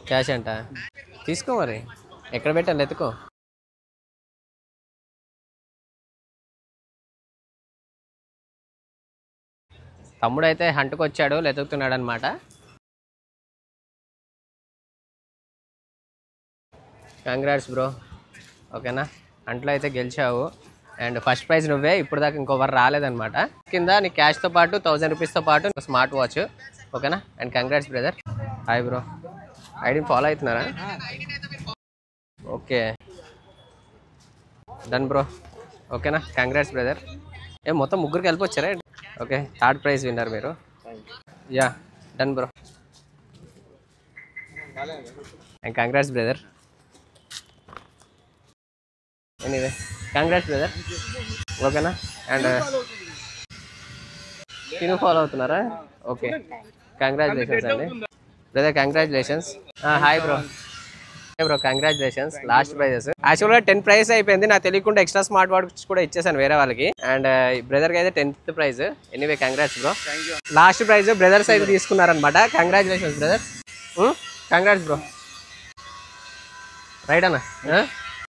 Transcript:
cash అంట తీసుకో మరి ఎక్కడ పెట్టాను ఎత్తుకో తమ్ముడు అయితే హంట్కి వచ్చాడు వెతుకుతున్నాడు అనమాట కంగ్రాట్స్ బ్రో ఓకేనా హంట్లో అయితే గెలిచావు అండ్ ఫస్ట్ ప్రైజ్ నువ్వే ఇప్పుడు దాకా ఇంకొకరు రాలేదనమాట కింద నీ క్యాష్తో పాటు 1000 రూపీస్తో పాటు స్మార్ట్ వాచ్ ఓకేనా and congrats brother hi bro ఐడిని ఫాలో అవుతున్నారా ఓకే డన్ బ్రో ఓకేనా కంగ్రాట్స్ బ్రదర్ మొత్తం ముగ్గురికి వెళ్ళిపోవచ్చారా ఓకే థర్డ్ ప్రైజ్ విన్నర్ మీరు yeah done bro and congrats brother anyway congrats brother ఓకేనా అండ్ తిను ఫాలో అవుతున్నారా ఓకే కంగ్రాచులేషన్స్ అండి brother congratulations hi bro bro congratulations last prizes యాక్చువల్గా 10 ప్రైజ్ అయిపోయింది నాకు తెలియకుండా ఎక్స్ట్రా స్మార్ట్ వాచ్ కూడా ఇచ్చేసాను వేరే వాళ్ళకి అండ్ బ్రదర్కి అయితే 10th prize anyway congrats bro last prize brothers అయితే తీసుకున్నారనమాట congratulations brother congrats bro right అన్న